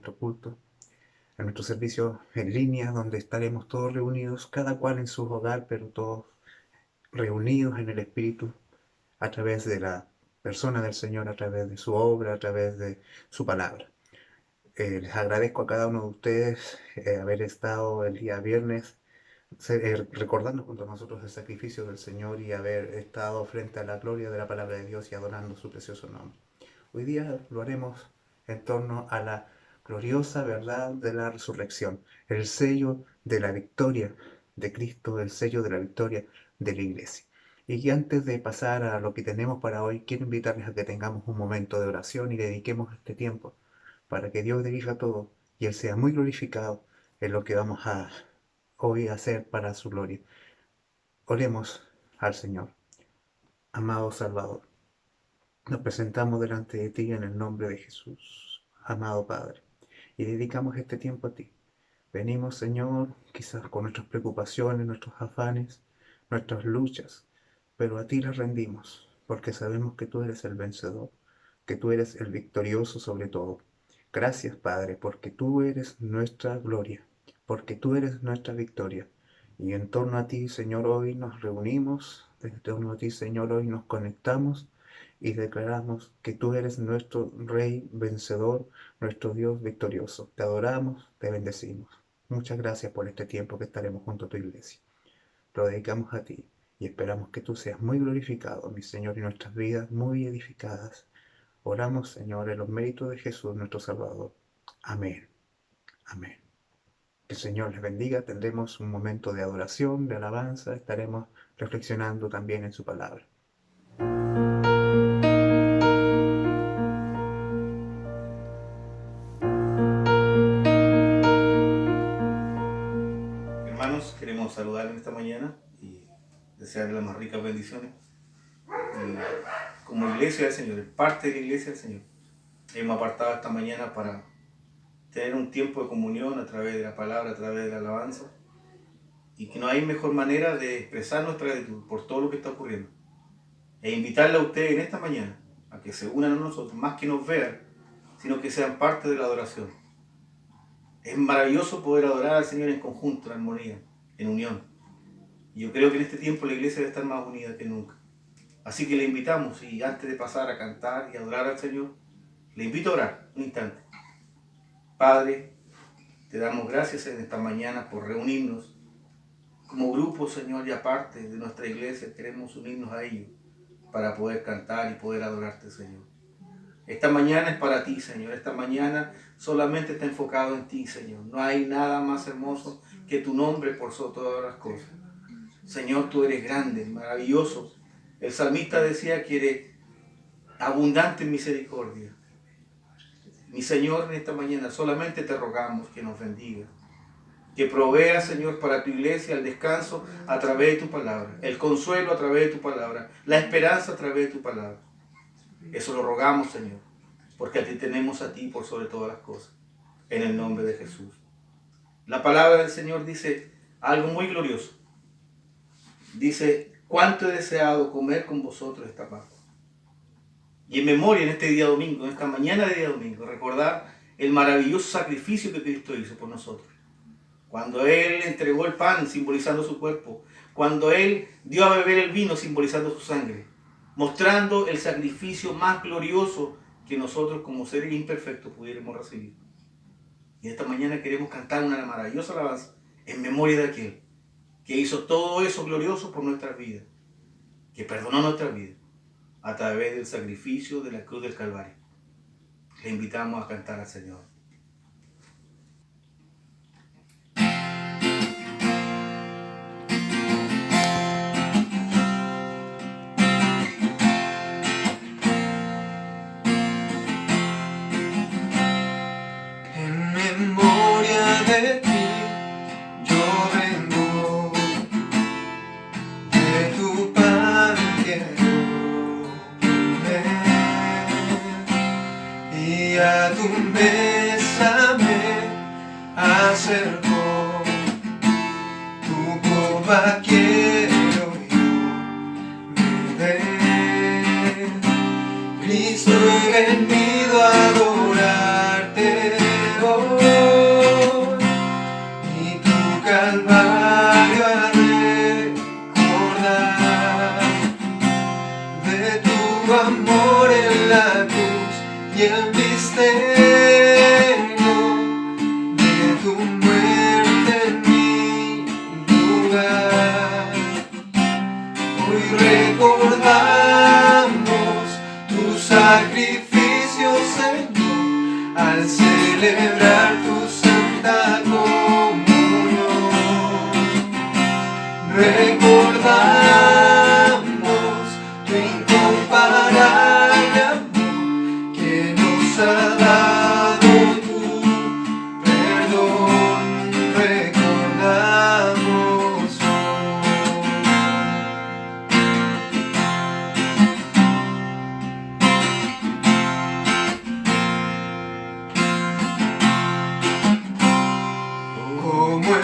nuestro culto, en nuestro servicio en línea, donde estaremos todos reunidos, cada cual en su hogar, pero todos reunidos en el Espíritu, a través de la persona del Señor, a través de su obra, a través de su palabra. Les agradezco a cada uno de ustedes haber estado el día viernes recordando junto a nosotros el sacrificio del Señor y haber estado frente a la gloria de la palabra de Dios y adorando su precioso nombre. Hoy día lo haremos en torno a la gloriosa verdad de la resurrección, el sello de la victoria de Cristo, el sello de la victoria de la iglesia. Y antes de pasar a lo que tenemos para hoy, quiero invitarles a que tengamos un momento de oración y dediquemos este tiempo para que Dios dirija todo y Él sea muy glorificado en lo que vamos a hoy hacer para su gloria. Oremos al Señor. Amado Salvador, nos presentamos delante de ti en el nombre de Jesús, amado Padre, y dedicamos este tiempo a ti. Venimos, Señor, quizás con nuestras preocupaciones, nuestros afanes, nuestras luchas, pero a ti las rendimos, porque sabemos que tú eres el vencedor, que tú eres el victorioso sobre todo. Gracias, Padre, porque tú eres nuestra gloria, porque tú eres nuestra victoria. Y en torno a ti, Señor, hoy nos reunimos, en torno a ti, Señor, hoy nos conectamos y declaramos que tú eres nuestro Rey vencedor, nuestro Dios victorioso. Te adoramos, te bendecimos. Muchas gracias por este tiempo que estaremos junto a tu iglesia. Lo dedicamos a ti y esperamos que tú seas muy glorificado, mi Señor, y nuestras vidas muy edificadas. Oramos, Señor, en los méritos de Jesús, nuestro Salvador. Amén. Amén. Que el Señor les bendiga. Tendremos un momento de adoración, de alabanza. Estaremos reflexionando también en su palabra. Hermanos, queremos saludarles esta mañana y desearles las más ricas bendiciones. Y como iglesia del Señor, parte de la iglesia del Señor, hemos apartado esta mañana para tener un tiempo de comunión a través de la palabra, a través de la alabanza, y que no hay mejor manera de expresar nuestra gratitud por todo lo que está ocurriendo. E invitarle a ustedes en esta mañana a que se unan a nosotros, más que nos vean, sino que sean parte de la adoración. Es maravilloso poder adorar al Señor en conjunto, en armonía, en unión. Y yo creo que en este tiempo la iglesia debe estar más unida que nunca. Así que le invitamos, y antes de pasar a cantar y adorar al Señor, le invito a orar un instante. Padre, te damos gracias en esta mañana por reunirnos como grupo, Señor, y aparte de nuestra iglesia queremos unirnos a ellos para poder cantar y poder adorarte, Señor. Esta mañana es para ti, Señor. Esta mañana solamente está enfocado en ti, Señor. No hay nada más hermoso que tu nombre por sobre todas las cosas. Señor, tú eres grande, maravilloso. El salmista decía que eres abundante en misericordia. Mi Señor, en esta mañana solamente te rogamos que nos bendiga. Que provea, Señor, para tu iglesia el descanso a través de tu palabra, el consuelo a través de tu palabra, la esperanza a través de tu palabra. Eso lo rogamos, Señor, porque a ti tenemos a ti por sobre todas las cosas, en el nombre de Jesús. La palabra del Señor dice algo muy glorioso. Dice, cuánto he deseado comer con vosotros esta Pascua. Y en memoria en este día domingo, en esta mañana de día domingo, recordar el maravilloso sacrificio que Cristo hizo por nosotros. Cuando Él entregó el pan simbolizando su cuerpo, cuando Él dio a beber el vino simbolizando su sangre, mostrando el sacrificio más glorioso que nosotros como seres imperfectos pudiéramos recibir. Y esta mañana queremos cantar una maravillosa alabanza en memoria de aquel que hizo todo eso glorioso por nuestras vidas, que perdonó nuestras vidas a través del sacrificio de la cruz del Calvario. Le invitamos a cantar al Señor. En memoria de ti, yo vengo, de tu pan quiero comer, y a tu mesa me acerco, tu copa quiero yo beber. Cristo, he venido a adorarte hoy.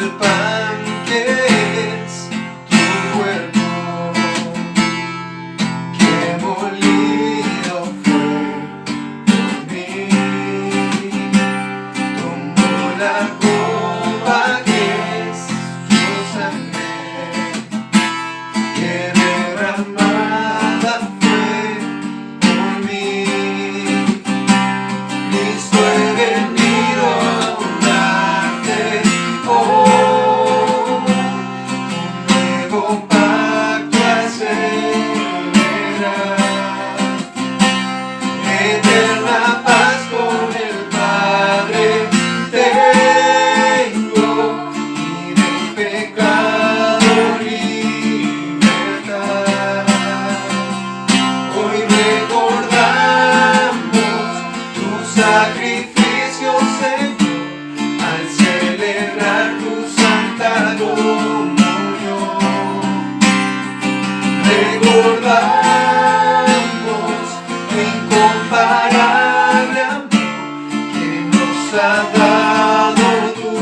el pan que es tu cuerpo, que molido fue por mí. Tomó la copa que es tu sangre, que derramada fue por mí. Cristo, he venido a honrarte hoy, un nuevo pacto a celebrar, eterna paz con el Padre tengo, y del pecado libertad. Hoy recordamos tu sacrificio, Señor, al celebrar tu santa comunión. Recordamos tu incomparable amor que nos ha dado tu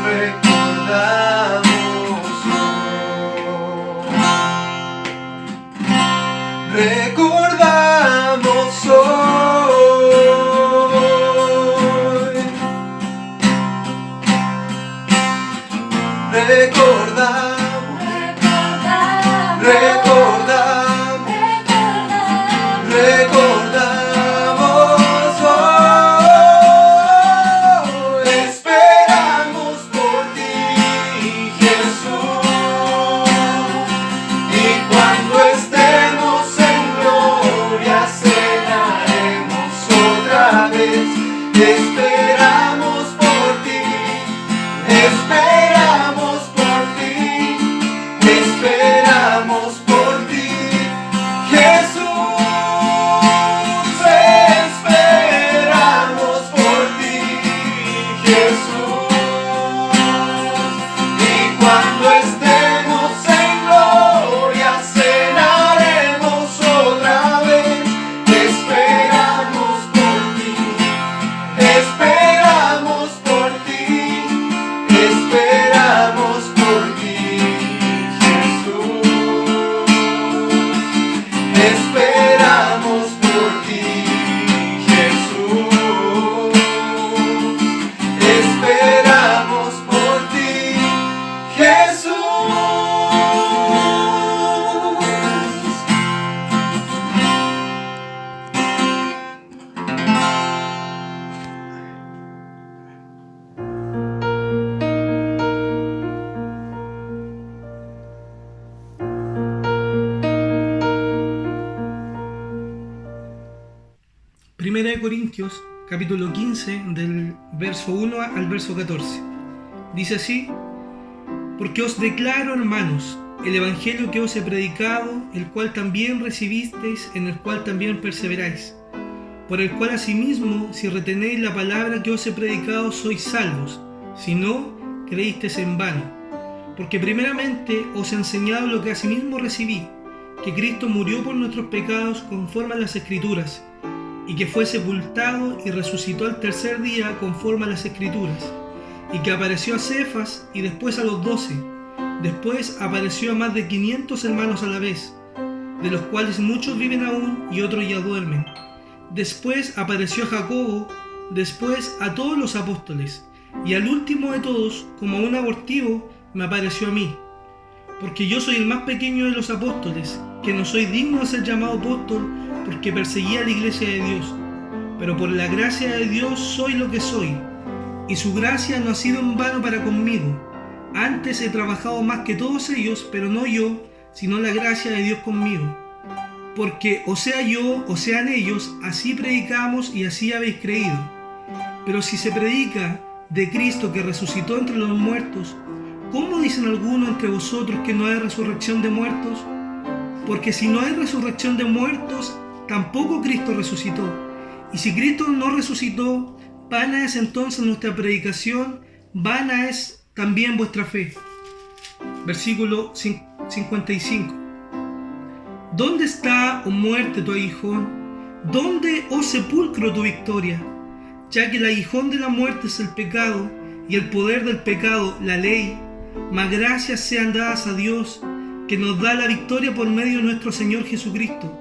perdón. Recordamos hoy, recordamos, recordamos, recordamos hoy. Esperamos por ti, Jesús, y cuando estemos en gloria cenaremos otra vez. Esperamos por ti, esperamos por ti, esperamos por ti, Jesús, esperamos por ti, Jesús, y cuando estemos en gloria cenaremos otra vez. Esperamos por ti, esperamos por ti, esperamos por ti, Jesús, esperamos por ti, Jesús, esperamos por ti, Jesús. Primera de Corintios, capítulo 15, del verso 1 al verso 14. Dice así: porque os declaro, hermanos, el evangelio que os he predicado, el cual también recibisteis, en el cual también perseveráis, por el cual asimismo, si retenéis la palabra que os he predicado, sois salvos, si no, creísteis en vano. Porque primeramente os he enseñado lo que asimismo recibí, que Cristo murió por nuestros pecados conforme a las Escrituras, y que fue sepultado y resucitó al tercer día conforme a las Escrituras, y que apareció a Cefas y después a los 12, después apareció a más de 500 hermanos a la vez, de los cuales muchos viven aún y otros ya duermen. Después apareció a Jacobo, después a todos los apóstoles, y al último de todos, como a un abortivo, me apareció a mí. Porque yo soy el más pequeño de los apóstoles, que no soy digno de ser llamado apóstol, porque perseguía a la iglesia de Dios. Pero por la gracia de Dios soy lo que soy, y su gracia no ha sido en vano para conmigo. Antes he trabajado más que todos ellos, pero no yo, sino la gracia de Dios conmigo. Porque o sea yo, o sean ellos, así predicamos y así habéis creído. Pero si se predica de Cristo que resucitó entre los muertos, ¿cómo dicen algunos entre vosotros que no hay resurrección de muertos? Porque si no hay resurrección de muertos, tampoco Cristo resucitó. Y si Cristo no resucitó, vana es entonces nuestra predicación, vana es también vuestra fe. Versículo 55. ¿Dónde está, oh muerte, tu aguijón? ¿Dónde, oh sepulcro, tu victoria? Ya que el aguijón de la muerte es el pecado, y el poder del pecado, la ley, mas gracias sean dadas a Dios, que nos da la victoria por medio de nuestro Señor Jesucristo.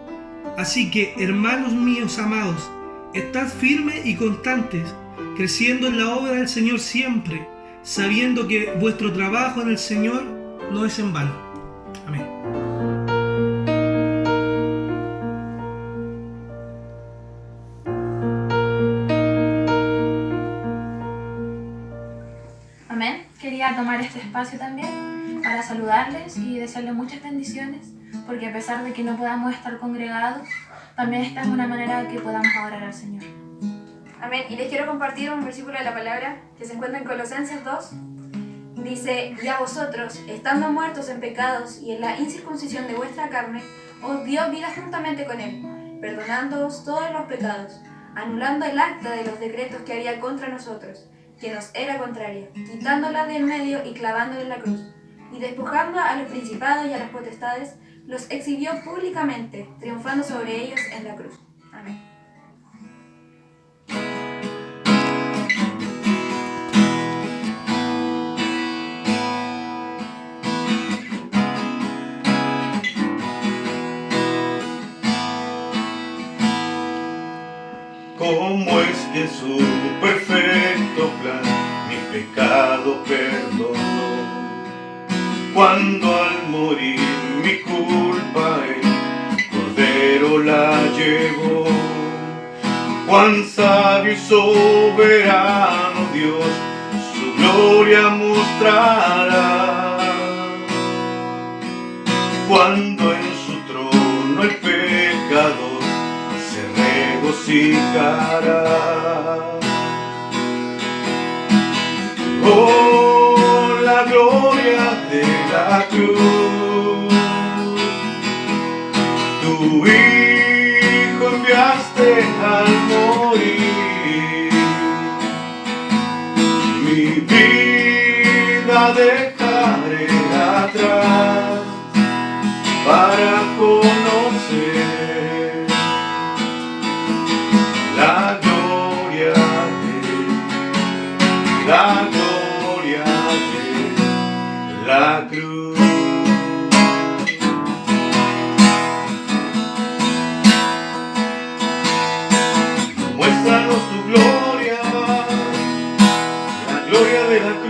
Así que, hermanos míos amados, estad firmes y constantes, creciendo en la obra del Señor siempre, sabiendo que vuestro trabajo en el Señor no es en vano. Amén. Amén. Quería tomar este espacio también para saludarles y desearles muchas bendiciones, porque a pesar de que no podamos estar congregados, también esta es una manera que podamos adorar al Señor. Amén. Y les quiero compartir un versículo de la palabra que se encuentra en Colosenses 2. Dice: y a vosotros, estando muertos en pecados y en la incircuncisión de vuestra carne, os dio vida juntamente con él, perdonándoos todos los pecados, anulando el acta de los decretos que había contra nosotros, que nos era contraria, quitándola de en medio y clavándola en la cruz, y despojando a los principados y a las potestades, los exhibió públicamente, triunfando sobre ellos en la cruz. Amén. ¿Cómo es que en su perfecto plan mi pecado perdonó? Cuando al morir mi culpa el Cordero la llevó. Cuán sabio y soberano Dios su gloria mostrará, cuando en su trono el pecador regocijará. Oh, la gloria de la cruz, tu Hijo enviaste al morir, mi vida dejaré atrás para conocer la gloria de la cruz. Muéstranos tu gloria, la gloria de la cruz.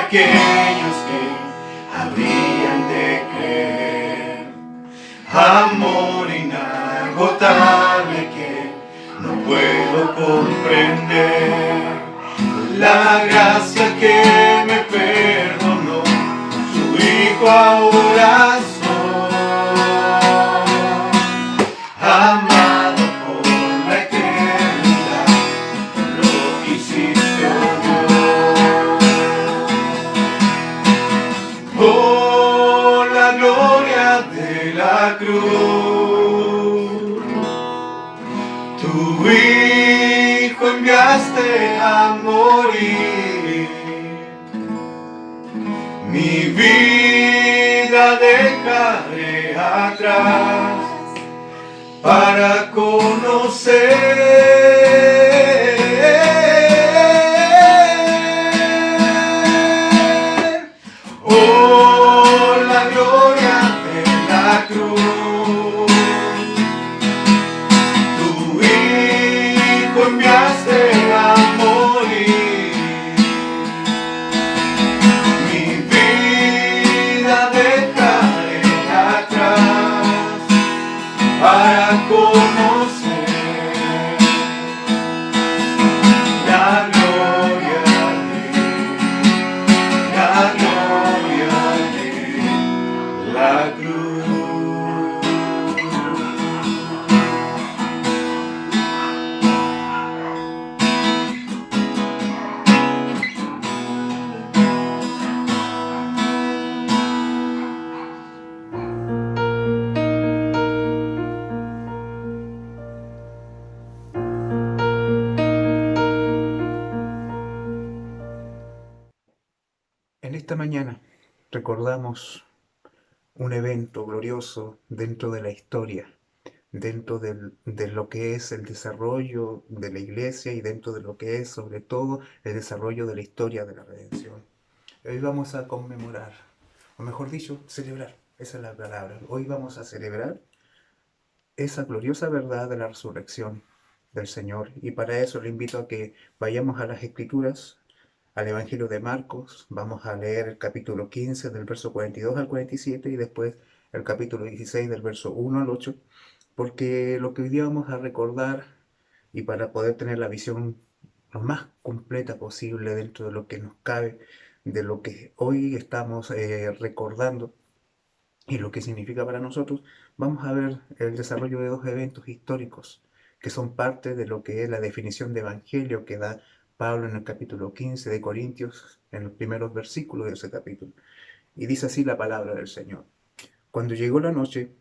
Aquellos que habrían de creer, amor inagotable que no puedo comprender, la gracia que me perdonó, su Hijo ahora soy, amado por la eternidad, lo que hiciste, oh Dios. Oh, la gloria de la cruz, tu Hijo enviaste a morir, mi vida vida dejaré atrás para conocer, oh, la gloria de la cruz. Tu Hijo enviaste a morir, mi vida dejaré atrás para conocer la gloria de la cruz. En esta mañana recordamos un evento glorioso dentro de la historia, dentro de lo que es el desarrollo de la iglesia y dentro de lo que es sobre todo el desarrollo de la historia de la redención. Hoy vamos a conmemorar, o mejor dicho, celebrar, esa es la palabra. Hoy vamos a celebrar esa gloriosa verdad de la resurrección del Señor, y para eso le invito a que vayamos a las Escrituras, al Evangelio de Marcos. Vamos a leer el capítulo 15 del verso 42 al 47 y después el capítulo 16 del verso 1 al 8, porque lo que hoy día vamos a recordar, y para poder tener la visión lo más completa posible dentro de lo que nos cabe, de lo que hoy estamos recordando y lo que significa para nosotros, vamos a ver el desarrollo de dos eventos históricos que son parte de lo que es la definición de evangelio que da Pablo en el capítulo 15 de Corintios, en los primeros versículos de ese capítulo. Y dice así la palabra del Señor. Cuando llegó la noche,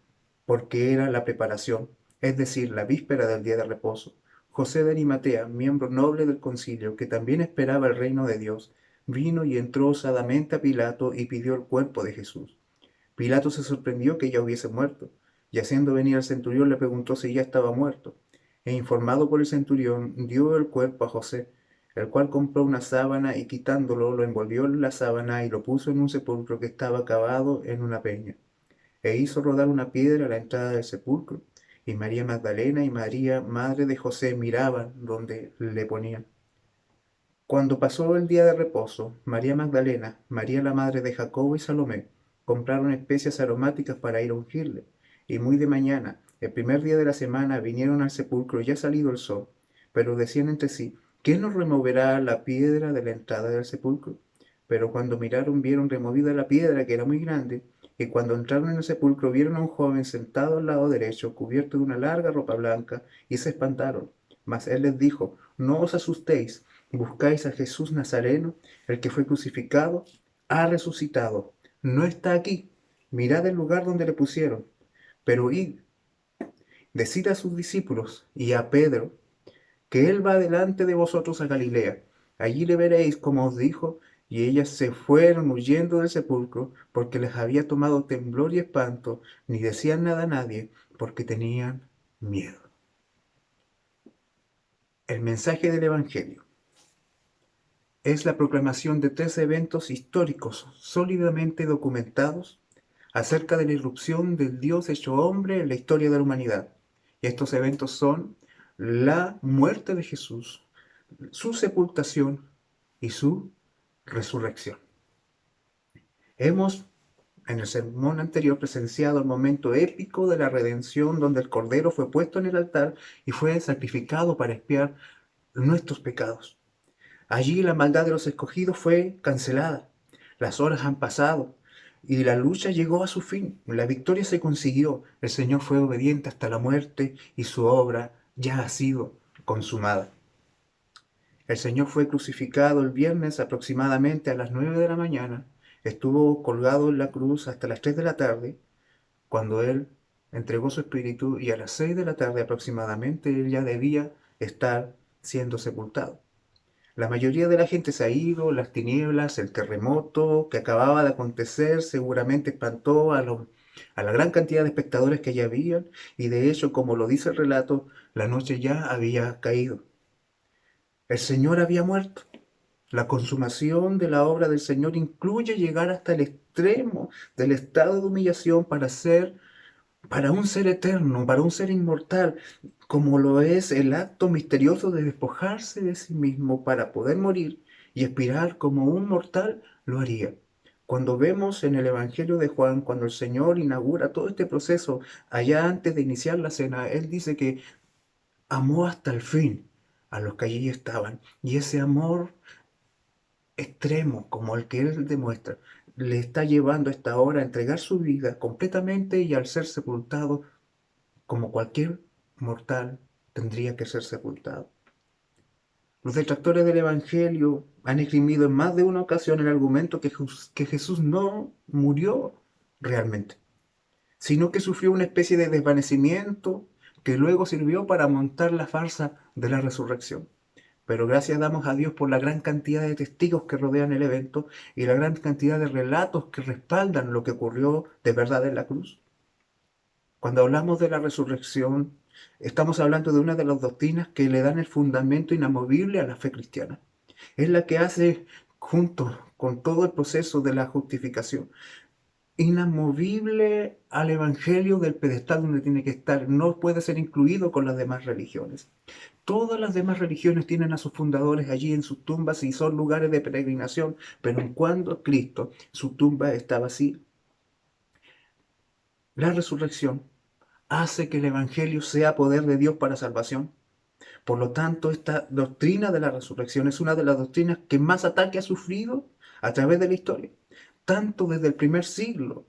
porque era la preparación, es decir, la víspera del día de reposo, José de Arimatea, miembro noble del concilio, que también esperaba el reino de Dios, vino y entró osadamente a Pilato y pidió el cuerpo de Jesús. Pilato se sorprendió que ya hubiese muerto, y haciendo venir al centurión le preguntó si ya estaba muerto. E informado por el centurión, dio el cuerpo a José, el cual compró una sábana y quitándolo lo envolvió en la sábana y lo puso en un sepulcro que estaba cavado en una peña. E hizo rodar una piedra a la entrada del sepulcro, y María Magdalena y María, madre de José, miraban donde le ponían. Cuando pasó el día de reposo, María Magdalena, María la madre de Jacobo y Salomé compraron especias aromáticas para ir a ungirle, y muy de mañana, el primer día de la semana, vinieron al sepulcro ya salido el sol, pero decían entre sí, ¿quién nos removerá la piedra de la entrada del sepulcro? Pero cuando miraron vieron removida la piedra, que era muy grande, y cuando entraron en el sepulcro vieron a un joven sentado al lado derecho, cubierto de una larga ropa blanca, y se espantaron. Mas él les dijo, no os asustéis, buscáis a Jesús Nazareno, el que fue crucificado, ha resucitado, no está aquí, mirad el lugar donde le pusieron. Pero id, decid a sus discípulos y a Pedro, que él va delante de vosotros a Galilea. Allí le veréis como os dijo. Y ellas se fueron huyendo del sepulcro, porque les había tomado temblor y espanto, ni decían nada a nadie, porque tenían miedo. El mensaje del Evangelio es la proclamación de tres eventos históricos sólidamente documentados acerca de la irrupción del Dios hecho hombre en la historia de la humanidad. Y estos eventos son la muerte de Jesús, su sepultación y su resurrección. Hemos, en el sermón anterior, presenciado el momento épico de la redención, donde el Cordero fue puesto en el altar y fue sacrificado para expiar nuestros pecados. Allí la maldad de los escogidos fue cancelada. Las horas han pasado y la lucha llegó a su fin. La victoria se consiguió. El Señor fue obediente hasta la muerte y su obra ya ha sido consumada. El Señor fue crucificado el viernes aproximadamente a las 9 de la mañana. Estuvo colgado en la cruz hasta las 3 de la tarde, cuando Él entregó su espíritu, y a las 6 de la tarde aproximadamente Él ya debía estar siendo sepultado. La mayoría de la gente se ha ido, las tinieblas, el terremoto que acababa de acontecer seguramente espantó a la gran cantidad de espectadores que ya habían, y de hecho, como lo dice el relato, la noche ya había caído. El Señor había muerto. La consumación de la obra del Señor incluye llegar hasta el extremo del estado de humillación para un ser eterno, para un ser inmortal, como lo es el acto misterioso de despojarse de sí mismo para poder morir y expirar como un mortal lo haría. Cuando vemos en el Evangelio de Juan, cuando el Señor inaugura todo este proceso, allá antes de iniciar la cena, Él dice que amó hasta el fin a los que allí estaban. Y ese amor extremo como el que Él demuestra, le está llevando a esta hora a entregar su vida completamente y al ser sepultado como cualquier mortal tendría que ser sepultado. Los detractores del Evangelio han esgrimido en más de una ocasión el argumento que Jesús no murió realmente, sino que sufrió una especie de desvanecimiento que luego sirvió para montar la farsa de la resurrección. Pero gracias damos a Dios por la gran cantidad de testigos que rodean el evento y la gran cantidad de relatos que respaldan lo que ocurrió de verdad en la cruz. Cuando hablamos de la resurrección, estamos hablando de una de las doctrinas que le dan el fundamento inamovible a la fe cristiana. Es la que hace, junto con todo el proceso de la justificación, inamovible al Evangelio del pedestal donde tiene que estar. No puede ser incluido con las demás religiones. Todas las demás religiones tienen a sus fundadores allí en sus tumbas y son lugares de peregrinación, pero en cuanto a Cristo, su tumba está vacía. La resurrección hace que el Evangelio sea poder de Dios para salvación. Por lo tanto, esta doctrina de la resurrección es una de las doctrinas que más ataque ha sufrido a través de la historia, tanto desde el primer siglo,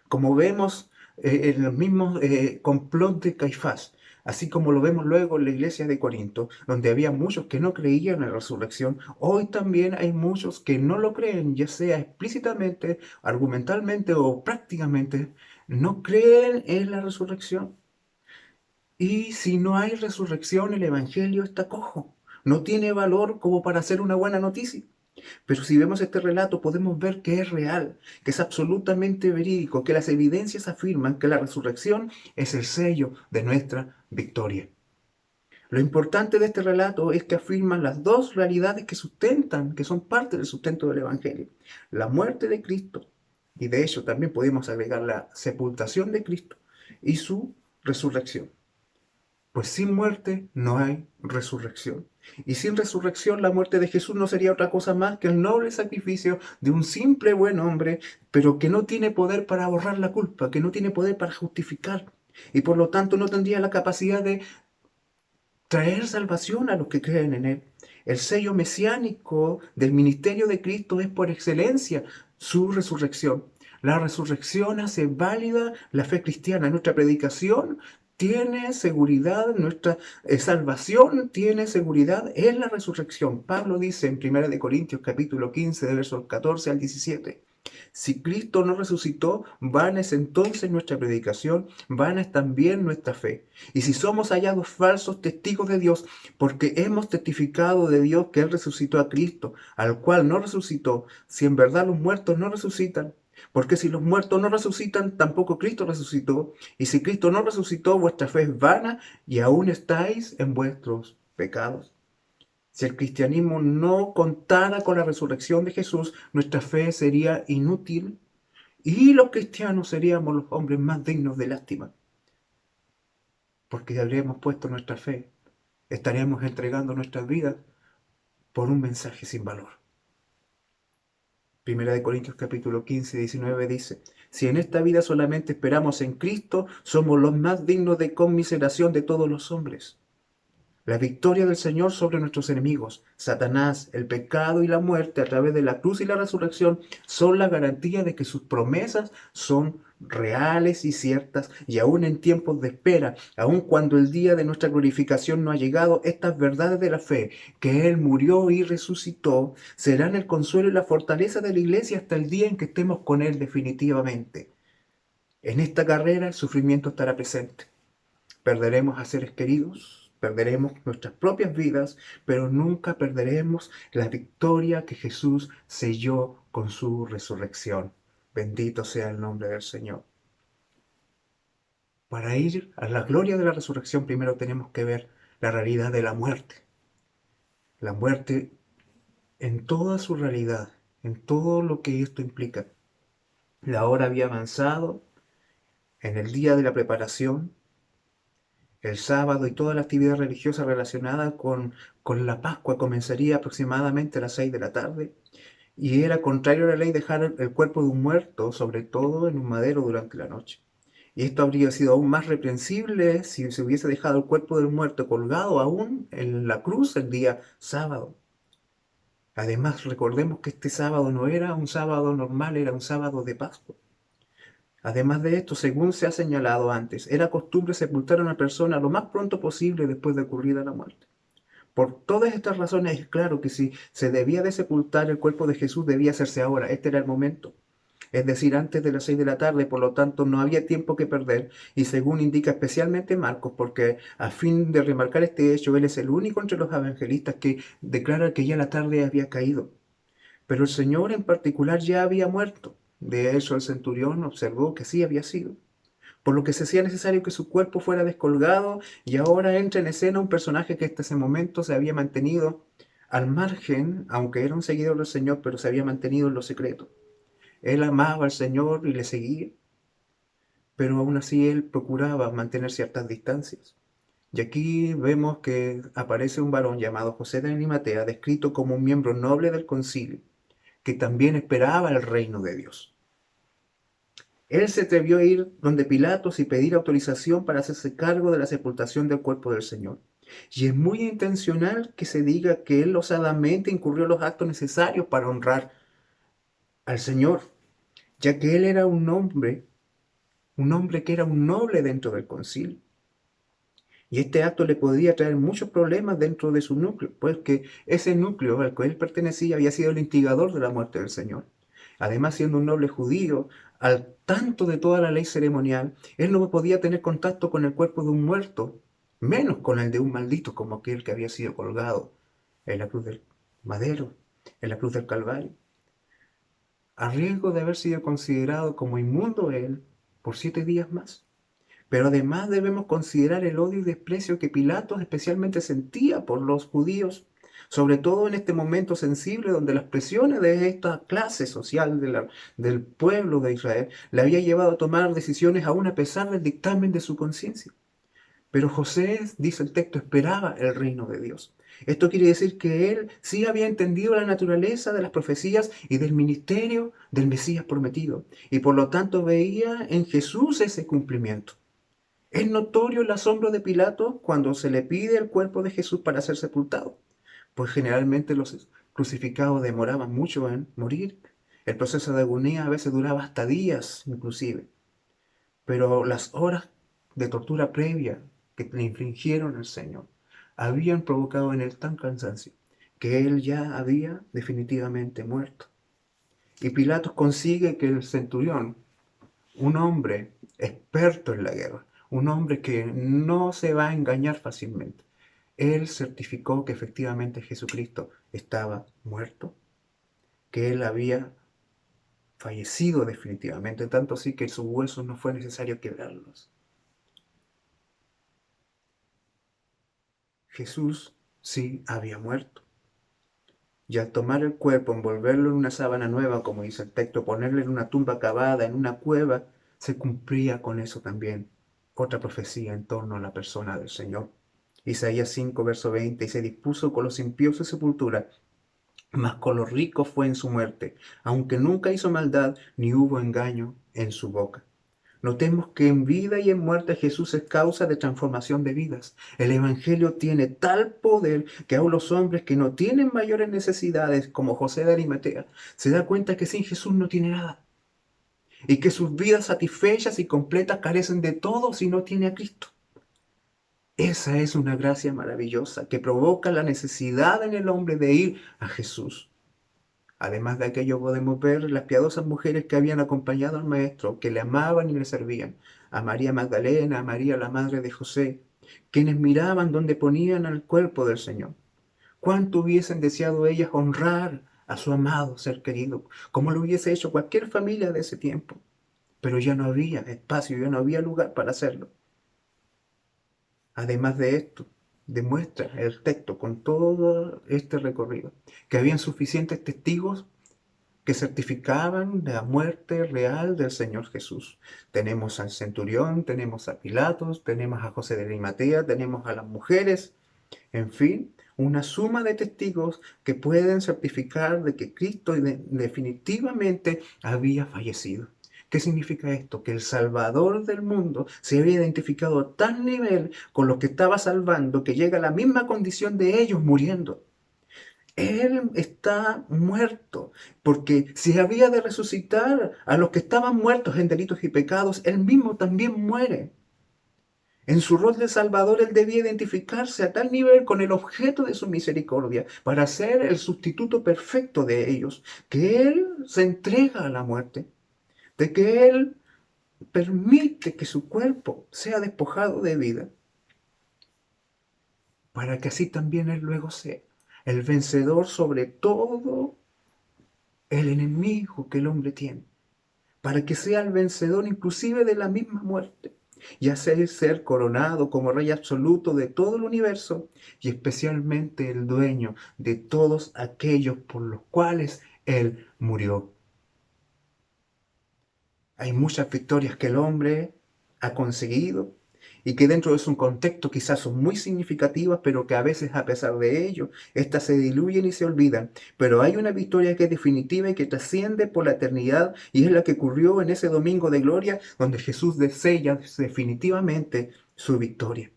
como vemos en los mismos complot de Caifás, así como lo vemos luego en la iglesia de Corinto, donde había muchos que no creían en la resurrección. Hoy también hay muchos que no lo creen, ya sea explícitamente, argumentalmente o prácticamente, no creen en la resurrección. Y si no hay resurrección, el Evangelio está cojo. No tiene valor como para hacer una buena noticia. Pero si vemos este relato podemos ver que es real, que es absolutamente verídico, que las evidencias afirman que la resurrección es el sello de nuestra victoria. Lo importante de este relato es que afirman las dos realidades que sustentan, que son parte del sustento del Evangelio. La muerte de Cristo, y de hecho también podemos agregar la sepultación de Cristo, y su resurrección. Pues sin muerte no hay resurrección. Y sin resurrección la muerte de Jesús no sería otra cosa más que el noble sacrificio de un simple buen hombre, pero que no tiene poder para borrar la culpa, que no tiene poder para justificar. Y por lo tanto no tendría la capacidad de traer salvación a los que creen en Él. El sello mesiánico del ministerio de Cristo es por excelencia su resurrección. La resurrección hace válida la fe cristiana. Nuestra predicación tiene seguridad, nuestra salvación tiene seguridad en la resurrección. Pablo dice en 1 Corintios capítulo 15, de versos 14 al 17. Si Cristo no resucitó, vana es entonces nuestra predicación, vana es también nuestra fe. Y si somos hallados falsos testigos de Dios, porque hemos testificado de Dios que Él resucitó a Cristo, al cual no resucitó, si en verdad los muertos no resucitan, porque si los muertos no resucitan, tampoco Cristo resucitó. Y si Cristo no resucitó, vuestra fe es vana y aún estáis en vuestros pecados. Si el cristianismo no contara con la resurrección de Jesús, nuestra fe sería inútil y los cristianos seríamos los hombres más dignos de lástima. Porque habríamos puesto nuestra fe, estaríamos entregando nuestras vidas por un mensaje sin valor. 1 Corintios capítulo 15, 19 dice: si en esta vida solamente esperamos en Cristo, somos los más dignos de conmiseración de todos los hombres. La victoria del Señor sobre nuestros enemigos, Satanás, el pecado y la muerte a través de la cruz y la resurrección son la garantía de que sus promesas son reales y ciertas, y aún en tiempos de espera, aun cuando el día de nuestra glorificación no ha llegado, estas verdades de la fe, que Él murió y resucitó, serán el consuelo y la fortaleza de la iglesia hasta el día en que estemos con Él definitivamente. En esta carrera el sufrimiento estará presente. Perderemos a seres queridos, perderemos nuestras propias vidas, pero nunca perderemos la victoria que Jesús selló con su resurrección. Bendito sea el nombre del Señor. Para ir a la gloria de la resurrección, primero tenemos que ver la realidad de la muerte. La muerte en toda su realidad, en todo lo que esto implica. La hora había avanzado, en el día de la preparación, el sábado y toda la actividad religiosa relacionada con la Pascua comenzaría aproximadamente a las 6 de la tarde, y era contrario a la ley dejar el cuerpo de un muerto, sobre todo en un madero, durante la noche. Y esto habría sido aún más reprensible si se hubiese dejado el cuerpo del muerto colgado aún en la cruz el día sábado. Además, recordemos que este sábado no era un sábado normal, era un sábado de Pascua. Además de esto, según se ha señalado antes, era costumbre sepultar a una persona lo más pronto posible después de ocurrida la muerte. Por todas estas razones es claro que si se debía de sepultar el cuerpo de Jesús, debía hacerse ahora. Este era el momento. Es decir, antes de las 6 de la tarde, por lo tanto no había tiempo que perder, y según indica especialmente Marcos, porque a fin de remarcar este hecho, él es el único entre los evangelistas que declara que ya la tarde había caído. Pero el Señor en particular ya había muerto. De eso el centurión observó que sí había sido, por lo que se hacía necesario que su cuerpo fuera descolgado, y ahora entra en escena un personaje que hasta ese momento se había mantenido al margen, aunque era un seguidor del Señor, pero se había mantenido en lo secreto. Él amaba al Señor y le seguía, pero aún así él procuraba mantener ciertas distancias. Y aquí vemos que aparece un varón llamado José de Arimatea, descrito como un miembro noble del concilio, que también esperaba el reino de Dios. Él se atrevió a ir donde Pilatos y pedir autorización para hacerse cargo de la sepultación del cuerpo del Señor. Y es muy intencional que se diga que él osadamente incurrió en los actos necesarios para honrar al Señor, ya que él era un hombre que era un noble dentro del concilio. Y este acto le podía traer muchos problemas dentro de su núcleo, pues que ese núcleo al que él pertenecía había sido el instigador de la muerte del Señor. Además, siendo un noble judío, al tanto de toda la ley ceremonial, él no podía tener contacto con el cuerpo de un muerto, menos con el de un maldito como aquel que había sido colgado en la cruz del madero, en la cruz del Calvario. A riesgo de haber sido considerado como inmundo él por 7 días más. Pero además debemos considerar el odio y desprecio que Pilatos especialmente sentía por los judíos, sobre todo en este momento sensible donde las presiones de esta clase social del pueblo de Israel le había llevado a tomar decisiones aún a pesar del dictamen de su conciencia. Pero José, dice el texto, esperaba el reino de Dios. Esto quiere decir que él sí había entendido la naturaleza de las profecías y del ministerio del Mesías prometido, y por lo tanto veía en Jesús ese cumplimiento. Es notorio el asombro de Pilato cuando se le pide el cuerpo de Jesús para ser sepultado, pues generalmente los crucificados demoraban mucho en morir. El proceso de agonía a veces duraba hasta días inclusive. Pero las horas de tortura previa que le infligieron al Señor habían provocado en él tan cansancio que él ya había definitivamente muerto. Y Pilatos consigue que el centurión, un hombre experto en la guerra, un hombre que no se va a engañar fácilmente, él certificó que efectivamente Jesucristo estaba muerto, que él había fallecido definitivamente, tanto así que sus huesos no fue necesario quebrarlos. Jesús sí había muerto. Y al tomar el cuerpo, envolverlo en una sábana nueva, como dice el texto, ponerle en una tumba cavada, en una cueva, se cumplía con eso también otra profecía en torno a la persona del Señor. Isaías 5, verso 20, y se dispuso con los impíos su sepultura, mas con los ricos fue en su muerte, aunque nunca hizo maldad, ni hubo engaño en su boca. Notemos que en vida y en muerte Jesús es causa de transformación de vidas. El Evangelio tiene tal poder que aún los hombres que no tienen mayores necesidades, como José de Arimatea, se da cuenta que sin Jesús no tiene nada. Y que sus vidas satisfechas y completas carecen de todo si no tiene a Cristo. Esa es una gracia maravillosa que provoca la necesidad en el hombre de ir a Jesús. Además de aquello podemos ver las piadosas mujeres que habían acompañado al Maestro, que le amaban y le servían, a María Magdalena, a María la madre de José, quienes miraban donde ponían al cuerpo del Señor. Cuánto hubiesen deseado ellas honrar a su amado ser querido, como lo hubiese hecho cualquier familia de ese tiempo. Pero ya no había espacio, ya no había lugar para hacerlo. Además de esto, demuestra el texto con todo este recorrido que habían suficientes testigos que certificaban la muerte real del Señor Jesús. Tenemos al centurión, tenemos a Pilatos, tenemos a José de Arimatea, tenemos a las mujeres, en fin, una suma de testigos que pueden certificar de que Cristo definitivamente había fallecido. ¿Qué significa esto? Que el Salvador del mundo se había identificado a tal nivel con los que estaba salvando que llega a la misma condición de ellos muriendo. Él está muerto, porque si había de resucitar a los que estaban muertos en delitos y pecados, él mismo también muere. En su rol de Salvador, él debía identificarse a tal nivel con el objeto de su misericordia para ser el sustituto perfecto de ellos, que él se entrega a la muerte, de que él permite que su cuerpo sea despojado de vida, para que así también él luego sea el vencedor sobre todo el enemigo que el hombre tiene, para que sea el vencedor inclusive de la misma muerte, y así ser coronado como rey absoluto de todo el universo y especialmente el dueño de todos aquellos por los cuales él murió. Hay muchas victorias que el hombre ha conseguido y que dentro de su contexto quizás son muy significativas, pero que a veces a pesar de ello, estas se diluyen y se olvidan. Pero hay una victoria que es definitiva y que trasciende por la eternidad, y es la que ocurrió en ese domingo de gloria, donde Jesús sella definitivamente su victoria.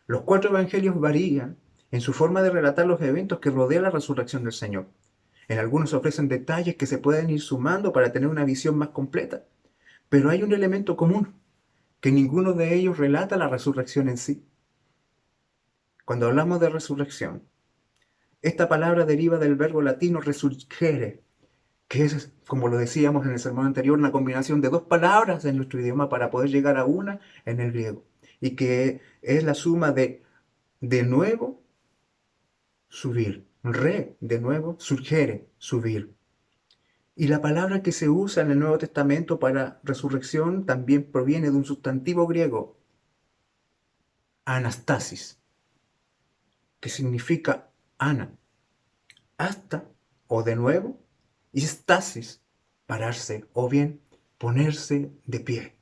Los 4 evangelios varían en su forma de relatar los eventos que rodean la resurrección del Señor. En algunos ofrecen detalles que se pueden ir sumando para tener una visión más completa. Pero hay un elemento común, que ninguno de ellos relata la resurrección en sí. Cuando hablamos de resurrección, esta palabra deriva del verbo latino resurgere, que es, como lo decíamos en el sermón anterior, una combinación de 2 palabras en nuestro idioma para poder llegar a una en el griego, y que es la suma de nuevo, subir, de nuevo, surgere, subir. Y la palabra que se usa en el Nuevo Testamento para resurrección también proviene de un sustantivo griego, anastasis, que significa ana, hasta o de nuevo, y stasis, pararse o bien ponerse de pie.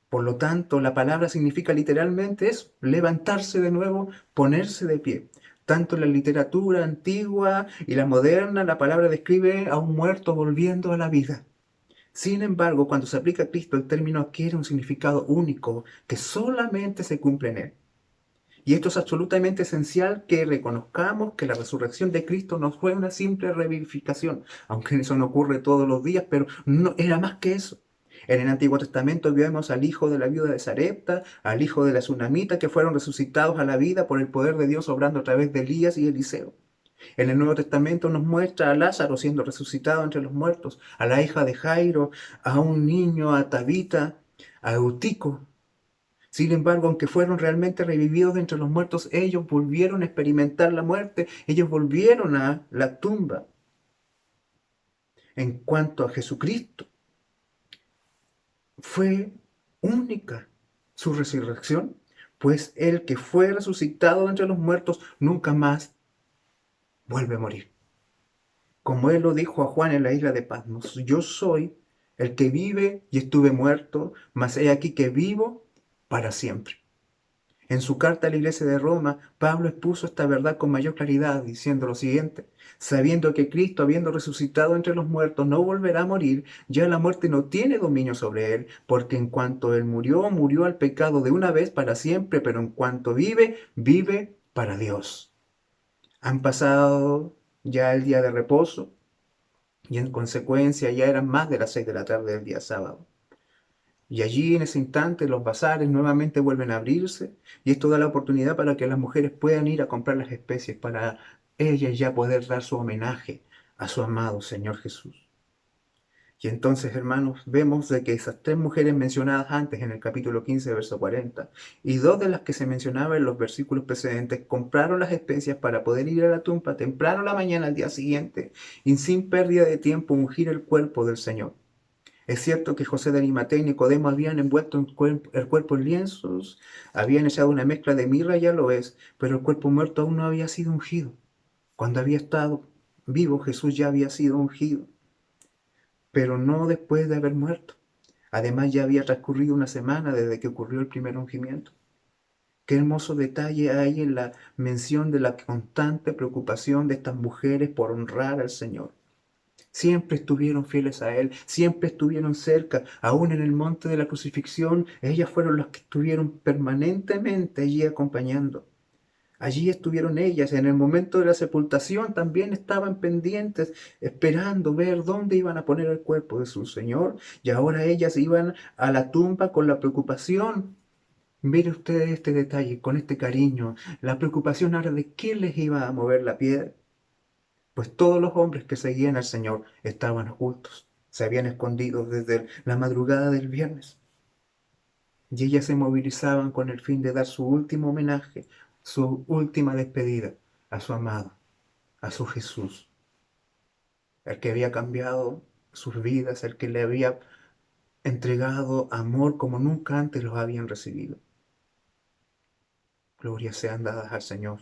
Por lo tanto, la palabra significa literalmente eso, levantarse de nuevo, ponerse de pie. Tanto en la literatura antigua y la moderna, la palabra describe a un muerto volviendo a la vida. Sin embargo, cuando se aplica a Cristo, el término adquiere un significado único que solamente se cumple en Él. Y esto es absolutamente esencial, que reconozcamos que la resurrección de Cristo no fue una simple revivificación, aunque eso no ocurre todos los días, pero no era más que eso. En el Antiguo Testamento vemos al hijo de la viuda de Sarepta, al hijo de la Sunamita, que fueron resucitados a la vida por el poder de Dios obrando a través de Elías y Eliseo. En el Nuevo Testamento nos muestra a Lázaro siendo resucitado entre los muertos, a la hija de Jairo, a un niño, a Tabita, a Eutico. Sin embargo, aunque fueron realmente revividos de entre los muertos, ellos volvieron a experimentar la muerte, ellos volvieron a la tumba. En cuanto a Jesucristo, fue única su resurrección, pues el que fue resucitado entre los muertos nunca más vuelve a morir. Como él lo dijo a Juan en la isla de Patmos, yo soy el que vive y estuve muerto, mas he aquí que vivo para siempre. En su carta a la iglesia de Roma, Pablo expuso esta verdad con mayor claridad, diciendo lo siguiente: sabiendo que Cristo, habiendo resucitado entre los muertos, no volverá a morir, ya la muerte no tiene dominio sobre él, porque en cuanto él murió, murió al pecado de una vez para siempre, pero en cuanto vive, vive para Dios. Han pasado ya el día de reposo, y en consecuencia ya eran más de las 6 de la tarde del día sábado. Y allí en ese instante los bazares nuevamente vuelven a abrirse, y esto da la oportunidad para que las mujeres puedan ir a comprar las especies para ellas ya poder dar su homenaje a su amado Señor Jesús. Y entonces, hermanos, vemos de que esas 3 mujeres mencionadas antes en el capítulo 15, verso 40, y 2 de las que se mencionaba en los versículos precedentes, compraron las especias para poder ir a la tumba temprano a la mañana al día siguiente, y sin pérdida de tiempo ungir el cuerpo del Señor. Es cierto que José de Arimatea y Nicodemo habían envuelto el cuerpo en lienzos, habían echado una mezcla de mirra y aloes, pero el cuerpo muerto aún no había sido ungido. Cuando había estado vivo, Jesús ya había sido ungido, pero no después de haber muerto. Además, ya había transcurrido una semana desde que ocurrió el primer ungimiento. Qué hermoso detalle hay en la mención de la constante preocupación de estas mujeres por honrar al Señor. Siempre estuvieron fieles a Él, siempre estuvieron cerca, aún en el monte de la crucifixión, ellas fueron las que estuvieron permanentemente allí acompañando. Allí estuvieron ellas, en el momento de la sepultación también estaban pendientes, esperando ver dónde iban a poner el cuerpo de su Señor, y ahora ellas iban a la tumba con la preocupación. Mire usted este detalle, con este cariño, la preocupación ahora de quién les iba a mover la piedra. Pues todos los hombres que seguían al Señor estaban ocultos, se habían escondido desde la madrugada del viernes. Y ellas se movilizaban con el fin de dar su último homenaje, su última despedida a su amado, a su Jesús, el que había cambiado sus vidas, el que le había entregado amor como nunca antes los habían recibido. Glorias sean dadas al Señor,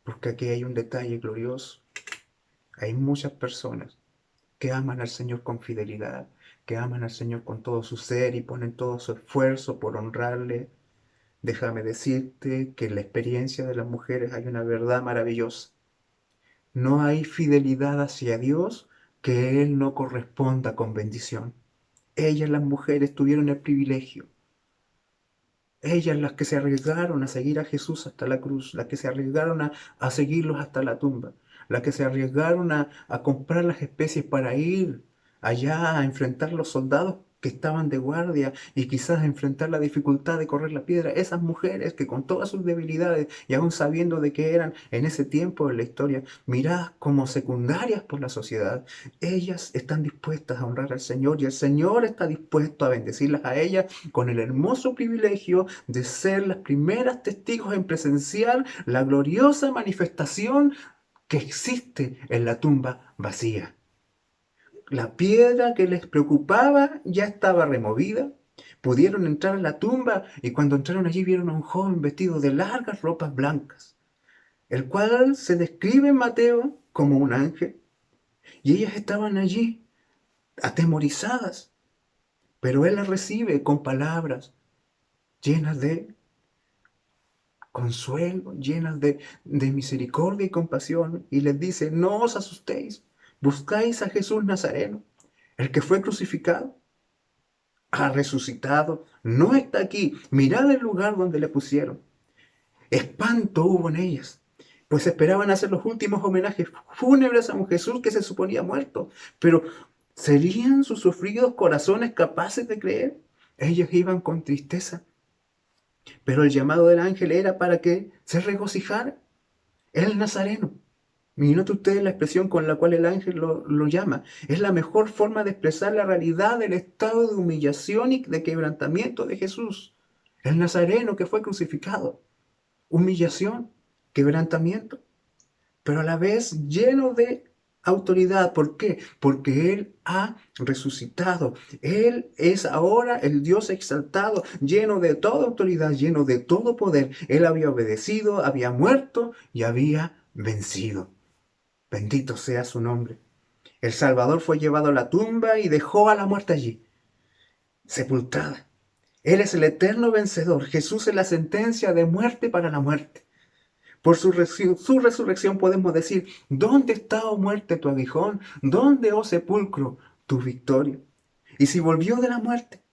porque aquí hay un detalle glorioso. Hay muchas personas que aman al Señor con fidelidad, que aman al Señor con todo su ser y ponen todo su esfuerzo por honrarle. Déjame decirte que en la experiencia de las mujeres hay una verdad maravillosa. No hay fidelidad hacia Dios que Él no corresponda con bendición. Ellas, las mujeres, tuvieron el privilegio. Ellas, las que se arriesgaron a seguir a Jesús hasta la cruz, las que se arriesgaron a seguirlos hasta la tumba, las que se arriesgaron a comprar las especies para ir allá a enfrentar los soldados que estaban de guardia y quizás enfrentar la dificultad de correr la piedra. Esas mujeres que con todas sus debilidades y aún sabiendo de que eran en ese tiempo de la historia miradas como secundarias por la sociedad, ellas están dispuestas a honrar al Señor y el Señor está dispuesto a bendecirlas a ellas con el hermoso privilegio de ser las primeras testigos en presenciar la gloriosa manifestación que existe en la tumba vacía. La piedra que les preocupaba ya estaba removida. Pudieron entrar a la tumba y cuando entraron allí vieron a un joven vestido de largas ropas blancas, el cual se describe en Mateo como un ángel. Y ellas estaban allí, atemorizadas, pero él las recibe con palabras llenas de consuelo, llenas de misericordia y compasión, y les dice: no os asustéis, buscáis a Jesús Nazareno, el que fue crucificado. Ha resucitado, no está aquí, mirad el lugar donde le pusieron. Espanto hubo en ellas, pues esperaban hacer los últimos homenajes fúnebres a un Jesús que se suponía muerto, pero ¿serían sus sufridos corazones capaces de creer? Ellos iban con tristeza, pero el llamado del ángel era para que se regocijara. El Nazareno. Y note usted la expresión con la cual el ángel lo llama. Es la mejor forma de expresar la realidad del estado de humillación y de quebrantamiento de Jesús. El Nazareno que fue crucificado. Humillación, quebrantamiento, pero a la vez lleno de autoridad. ¿Por qué? Porque Él ha resucitado. Él es ahora el Dios exaltado, lleno de toda autoridad, lleno de todo poder. Él había obedecido, había muerto y había vencido. Bendito sea su nombre. El Salvador fue llevado a la tumba y dejó a la muerte allí, sepultada. Él es el eterno vencedor. Jesús es la sentencia de muerte para la muerte. Por su resurrección podemos decir: ¿dónde está, oh muerte, tu aguijón? ¿Dónde, oh sepulcro, tu victoria? Y si volvió de la muerte,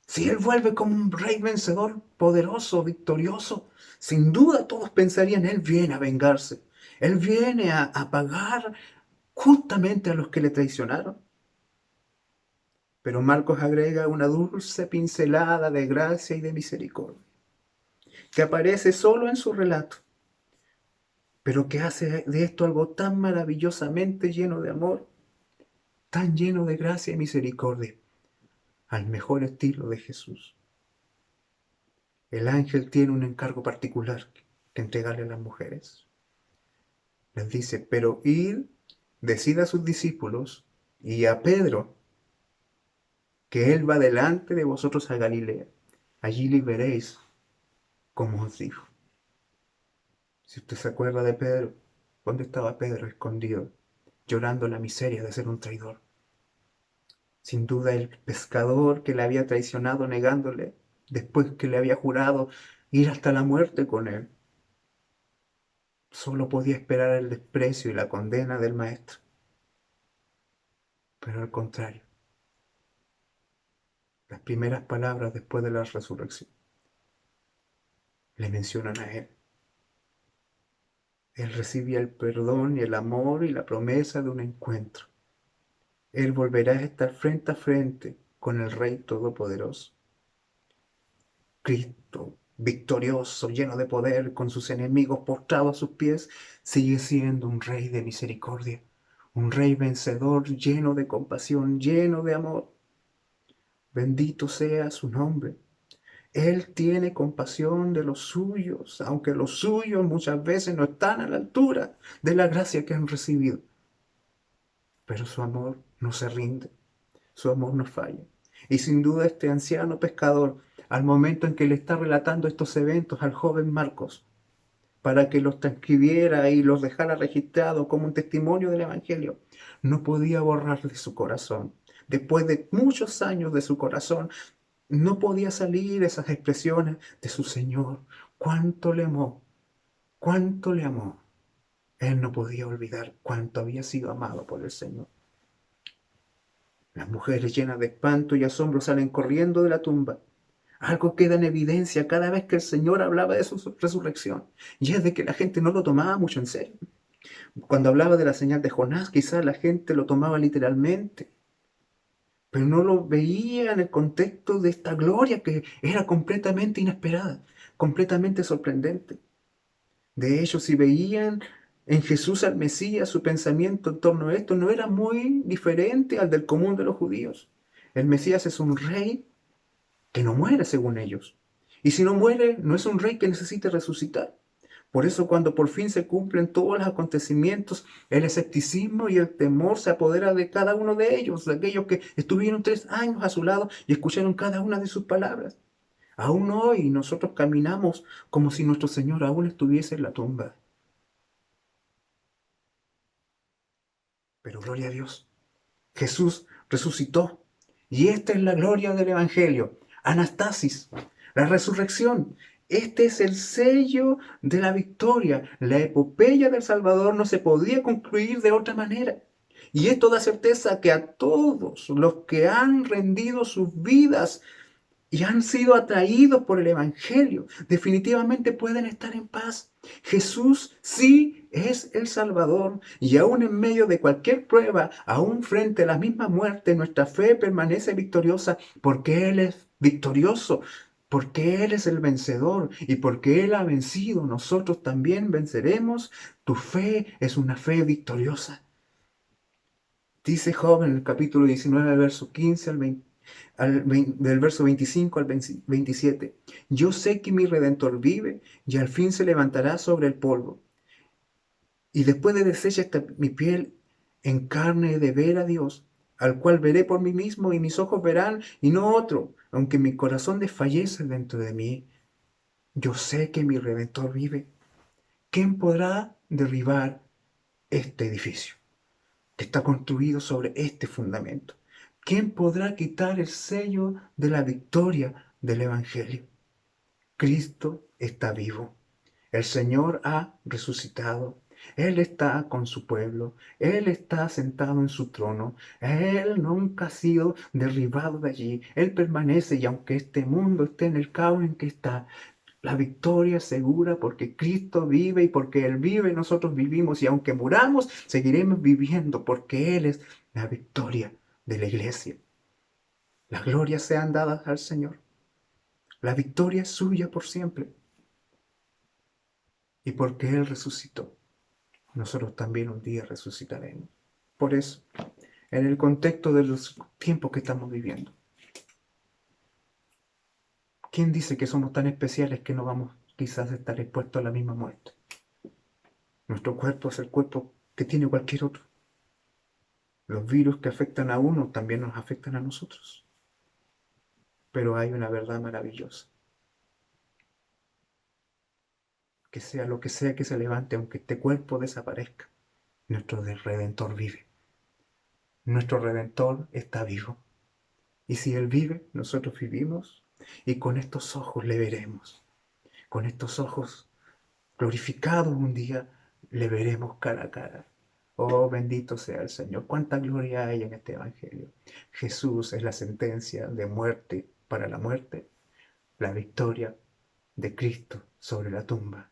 si Él vuelve como un rey vencedor, poderoso, victorioso, sin duda todos pensarían: Él viene a vengarse. Él viene a pagar justamente a los que le traicionaron. Pero Marcos agrega una dulce pincelada de gracia y de misericordia, que aparece solo en su relato, pero que hace de esto algo tan maravillosamente lleno de amor, tan lleno de gracia y misericordia, al mejor estilo de Jesús. El ángel tiene un encargo particular que entregarle a las mujeres. Les dice, pero id, decid a sus discípulos y a Pedro que él va delante de vosotros a Galilea. Allí le veréis como os dijo. Si usted se acuerda de Pedro, ¿dónde estaba Pedro escondido, llorando la miseria de ser un traidor? Sin duda el pescador que le había traicionado negándole, después que le había jurado ir hasta la muerte con él, solo podía esperar el desprecio y la condena del maestro. Pero al contrario, las primeras palabras después de la resurrección le mencionan a él. Él recibía el perdón y el amor y la promesa de un encuentro. Él volverá a estar frente a frente con el Rey Todopoderoso. Cristo, victorioso, lleno de poder, con sus enemigos postrados a sus pies, sigue siendo un Rey de misericordia, un Rey vencedor, lleno de compasión, lleno de amor. Bendito sea su nombre. Él tiene compasión de los suyos, aunque los suyos muchas veces no están a la altura de la gracia que han recibido. Pero su amor no se rinde, su amor no falla. Y sin duda este anciano pescador, al momento en que le está relatando estos eventos al joven Marcos, para que los transcribiera y los dejara registrados como un testimonio del Evangelio, no podía borrar de su corazón. Después de muchos años de su corazón, no podía salir esas expresiones de su Señor. ¿Cuánto le amó? ¿Cuánto le amó? Él no podía olvidar cuánto había sido amado por el Señor. Las mujeres llenas de espanto y asombro salen corriendo de la tumba. Algo queda en evidencia cada vez que el Señor hablaba de su resurrección, y es de que la gente no lo tomaba mucho en serio. Cuando hablaba de la señal de Jonás, quizás la gente lo tomaba literalmente, pero no lo veía en el contexto de esta gloria que era completamente inesperada, completamente sorprendente. De hecho, si veían en Jesús al Mesías, su pensamiento en torno a esto no era muy diferente al del común de los judíos. El Mesías es un rey que no muere según ellos. Y si no muere, no es un rey que necesite resucitar. Por eso cuando por fin se cumplen todos los acontecimientos, el escepticismo y el temor se apodera de cada uno de ellos, de aquellos que estuvieron 3 años a su lado y escucharon cada una de sus palabras. Aún hoy nosotros caminamos como si nuestro Señor aún estuviese en la tumba. Pero gloria a Dios, Jesús resucitó. Y esta es la gloria del Evangelio. Anastasis, la resurrección. Este es el sello de la victoria. La epopeya del Salvador no se podía concluir de otra manera. Y esto da certeza que a todos los que han rendido sus vidas y han sido atraídos por el Evangelio, definitivamente pueden estar en paz. Jesús sí es el Salvador, y aún en medio de cualquier prueba, aún frente a la misma muerte, nuestra fe permanece victoriosa porque Él es victorioso, porque Él es el vencedor, y porque Él ha vencido, nosotros también venceremos. Tu fe es una fe victoriosa. Dice Job en el capítulo 19, verso 15 del verso 25 al 27. Yo sé que mi Redentor vive y al fin se levantará sobre el polvo. Y después de deshecha mi piel en carne de ver a Dios, al cual veré por mí mismo y mis ojos verán y no otro, aunque mi corazón desfallece dentro de mí. Yo sé que mi Redentor vive. ¿Quién podrá derribar este edificio que está construido sobre este fundamento? ¿Quién podrá quitar el sello de la victoria del Evangelio? Cristo está vivo. El Señor ha resucitado. Él está con su pueblo. Él está sentado en su trono. Él nunca ha sido derribado de allí. Él permanece, y aunque este mundo esté en el caos en que está, la victoria es segura porque Cristo vive, y porque Él vive nosotros vivimos, y aunque muramos seguiremos viviendo porque Él es la victoria de la iglesia. Las glorias sean dadas al Señor. La victoria es suya por siempre. Y porque Él resucitó, nosotros también un día resucitaremos. Por eso, en el contexto de los tiempos que estamos viviendo. ¿Quién dice que somos tan especiales que no vamos quizás a estar expuestos a la misma muerte? Nuestro cuerpo es el cuerpo que tiene cualquier otro. Los virus que afectan a uno también nos afectan a nosotros. Pero hay una verdad maravillosa. Que sea lo que sea que se levante, aunque este cuerpo desaparezca, nuestro Redentor vive. Nuestro Redentor está vivo. Y si Él vive, nosotros vivimos y con estos ojos le veremos. Con estos ojos glorificados un día le veremos cara a cara. Oh, bendito sea el Señor. Cuánta gloria hay en este Evangelio. Jesús es la sentencia de muerte para la muerte, la victoria de Cristo sobre la tumba.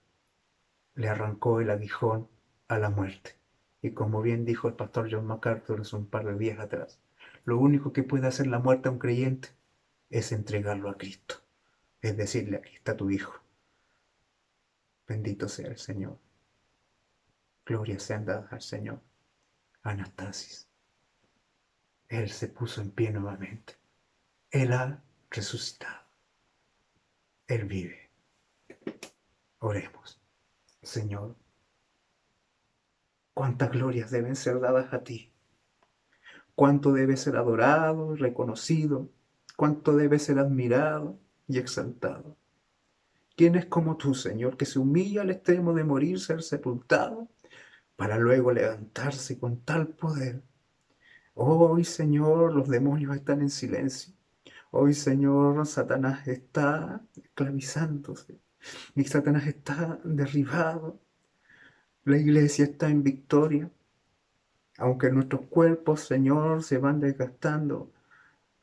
Le arrancó el aguijón a la muerte. Y como bien dijo el pastor John MacArthur hace un par de días atrás, lo único que puede hacer la muerte a un creyente es entregarlo a Cristo. Es decirle, aquí está tu Hijo. Bendito sea el Señor. Gloria sean dadas al Señor. Anastasis. Él se puso en pie nuevamente. Él ha resucitado. Él vive. Oremos. Señor, cuántas glorias deben ser dadas a ti. Cuánto debe ser adorado y reconocido. Cuánto debe ser admirado y exaltado. ¿Quién es como tú, Señor, que se humilla al extremo de morir, ser sepultado, para luego levantarse con tal poder? Hoy, Señor, los demonios están en silencio. Hoy, Señor, Satanás está esclavizándose. Y Satanás está derribado. La iglesia está en victoria. Aunque nuestros cuerpos, Señor, se van desgastando,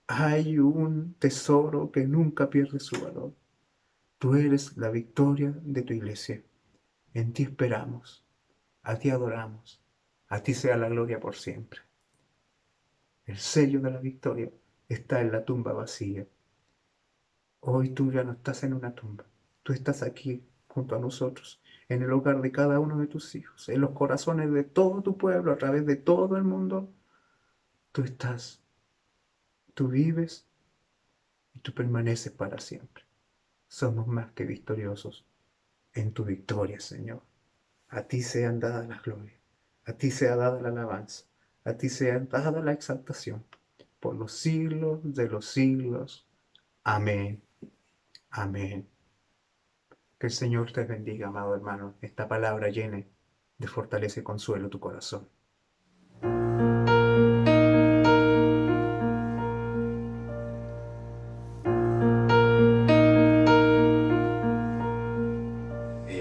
hay un tesoro que nunca pierde su valor. Tú eres la victoria de tu iglesia. En ti esperamos. A ti adoramos. A ti sea la gloria por siempre. El sello de la victoria está en la tumba vacía. Hoy tú ya no estás en una tumba. Tú estás aquí junto a nosotros, en el hogar de cada uno de tus hijos, en los corazones de todo tu pueblo, a través de todo el mundo. Tú estás, tú vives y tú permaneces para siempre. Somos más que victoriosos en tu victoria, Señor. A ti sean dadas las glorias, a ti sea dada la alabanza, a ti sea dada la exaltación, por los siglos de los siglos. Amén. Amén. Que el Señor te bendiga, amado hermano. Esta palabra llene de fortaleza y consuelo tu corazón.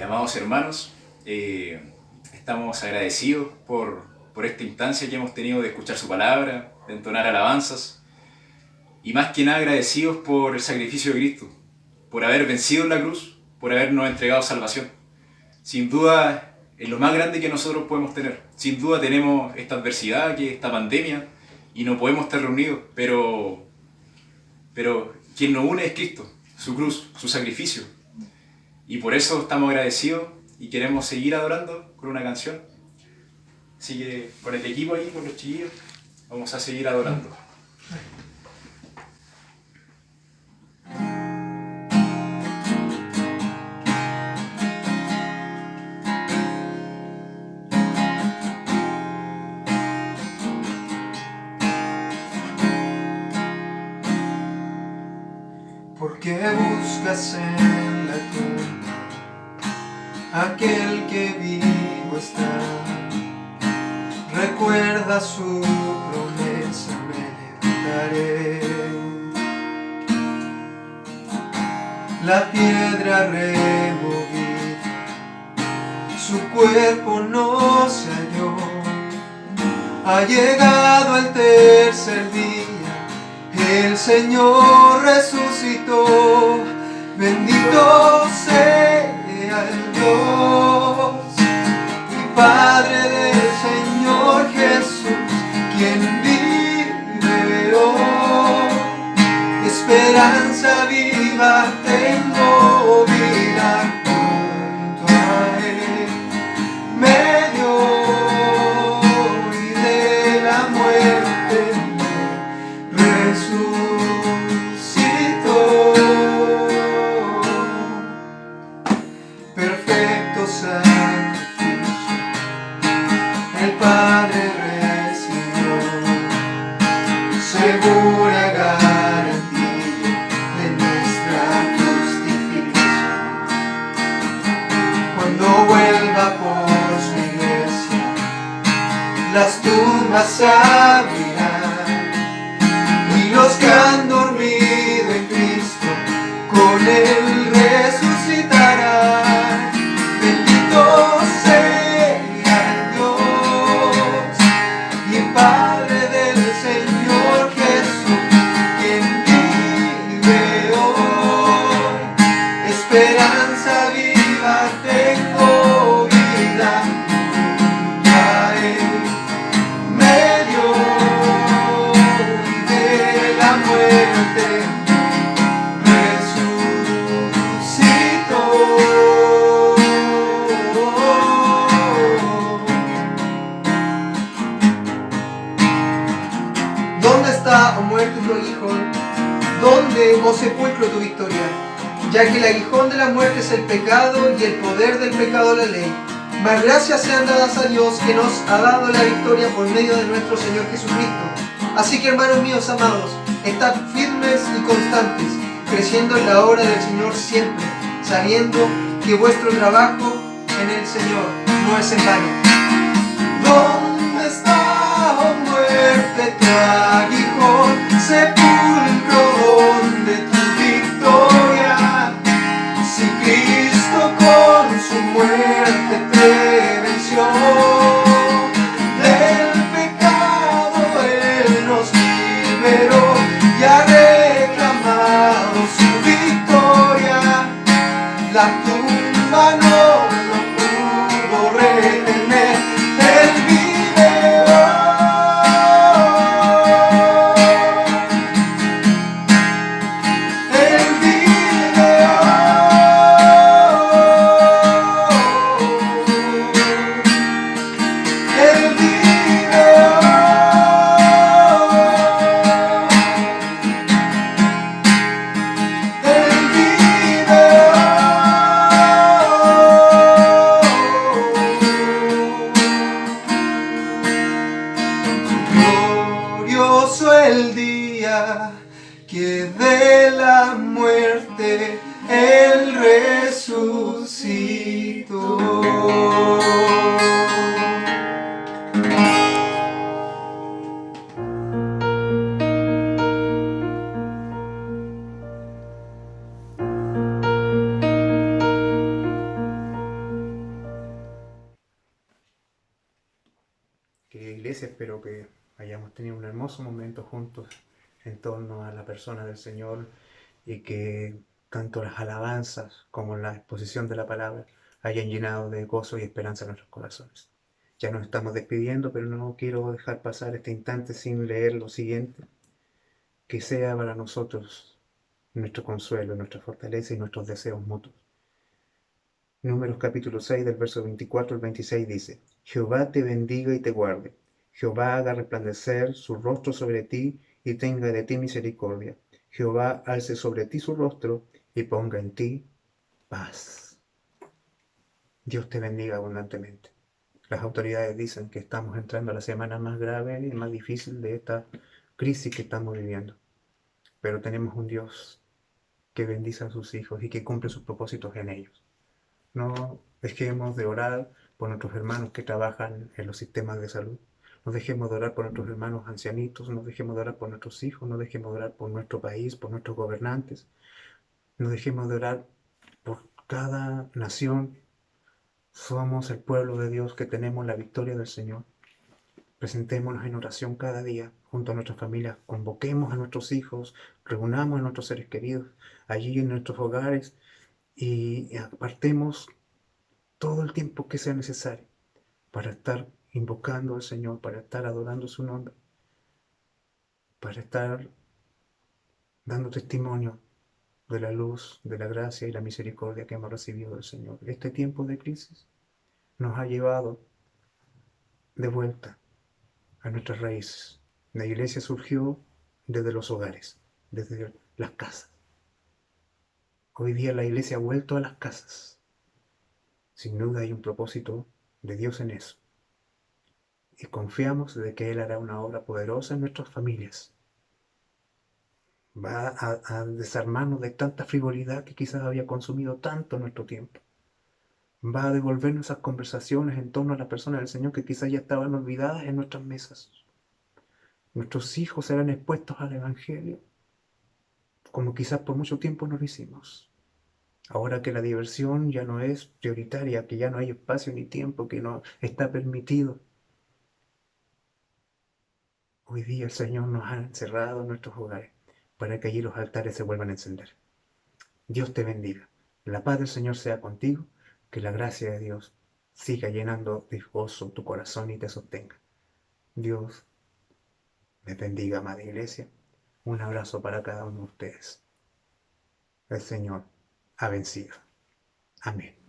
Amados hermanos, estamos agradecidos por esta instancia que hemos tenido de escuchar su palabra, de entonar alabanzas, y más que nada agradecidos por el sacrificio de Cristo, por haber vencido en la cruz, por habernos entregado salvación. Sin duda es lo más grande que nosotros podemos tener. Sin duda tenemos esta adversidad, que es esta pandemia, y no podemos estar reunidos, pero quien nos une es Cristo, su cruz, su sacrificio. Y por eso estamos agradecidos y queremos seguir adorando con una canción. Así que con el equipo ahí, con los chiquillos, vamos a seguir adorando. ¿Por qué buscas en la tumba aquel que vivo está? Recuerda su promesa, me levantaré. La piedra removida, su cuerpo no se halló. Ha llegado el tercer día, el Señor resucitó. Bendito sea el Dios y Padre del Señor Jesús, quien vive hoy. Esperanza viva tengo, vida junto a Él. Me dio y de la muerte esperanza viva, tengo vida. Ya en medio de la muerte ¿dónde está, oh muerte, tu aguijón? ¿Dónde, oh sepulcro, tu victoria? Ya que el aguijón de la muerte es el pecado y el poder del pecado la ley. Mas gracias sean dadas a Dios que nos ha dado la victoria por medio de nuestro Señor Jesucristo. Así que, hermanos míos amados, estad firmes y constantes, creciendo en la obra del Señor siempre, sabiendo que vuestro trabajo en el Señor no es en vano. ¿Dónde está, oh muerte, tu aguijón? Sepulcro, ¿dónde tu victoria? Si Cristo con su muerte te venció, del pecado Él nos liberó y ha reclamado su victoria. La tumba no lo pudo retener, Él vive hoy. Él vive hoy. Él vive hoy. Él vive hoy. Glorioso el día que de la muerte Él resucitó. Querida iglesia, espero que hayamos tenido un hermoso momento juntos en torno a la persona del Señor y que tanto las alabanzas como la exposición de la palabra hayan llenado de gozo y esperanza nuestros corazones. Ya nos estamos despidiendo, pero no quiero dejar pasar este instante sin leer lo siguiente, que sea para nosotros nuestro consuelo, nuestra fortaleza y nuestros deseos mutuos. Números capítulo 6 del verso 24 al 26 dice: Jehová te bendiga y te guarde. Jehová haga resplandecer su rostro sobre ti y tenga de ti misericordia. Jehová alce sobre ti su rostro y ponga en ti paz. Dios te bendiga abundantemente. Las autoridades dicen que estamos entrando a la semana más grave y más difícil de esta crisis que estamos viviendo. Pero tenemos un Dios que bendice a sus hijos y que cumple sus propósitos en ellos. No dejemos de orar por nuestros hermanos que trabajan en los sistemas de salud. No dejemos de orar por nuestros hermanos ancianitos. No dejemos de orar por nuestros hijos. No dejemos de orar por nuestro país, por nuestros gobernantes. No dejemos de orar por cada nación. Somos el pueblo de Dios que tenemos la victoria del Señor. Presentémonos en oración cada día junto a nuestras familias. Convoquemos a nuestros hijos. Reunamos a nuestros seres queridos allí en nuestros hogares y apartemos todo el tiempo que sea necesario para estar invocando al Señor, para estar adorando su nombre, para estar dando testimonio de la luz, de la gracia y la misericordia que hemos recibido del Señor. Este tiempo de crisis nos ha llevado de vuelta a nuestras raíces. La iglesia surgió desde los hogares, desde las casas. Hoy día la iglesia ha vuelto a las casas. Sin duda hay un propósito de Dios en eso. Y confiamos de que Él hará una obra poderosa en nuestras familias. Va a desarmarnos de tanta frivolidad que quizás había consumido tanto nuestro tiempo. Va a devolvernos esas conversaciones en torno a la persona del Señor que quizás ya estaban olvidadas en nuestras mesas. Nuestros hijos serán expuestos al Evangelio, como quizás por mucho tiempo no lo hicimos. Ahora que la diversión ya no es prioritaria, que ya no hay espacio ni tiempo, que no está permitido. Hoy día el Señor nos ha encerrado en nuestros hogares para que allí los altares se vuelvan a encender. Dios te bendiga. La paz del Señor sea contigo, que la gracia de Dios siga llenando de gozo tu corazón y te sostenga. Dios les bendiga, amada iglesia. Un abrazo para cada uno de ustedes. El Señor ha vencido. Amén.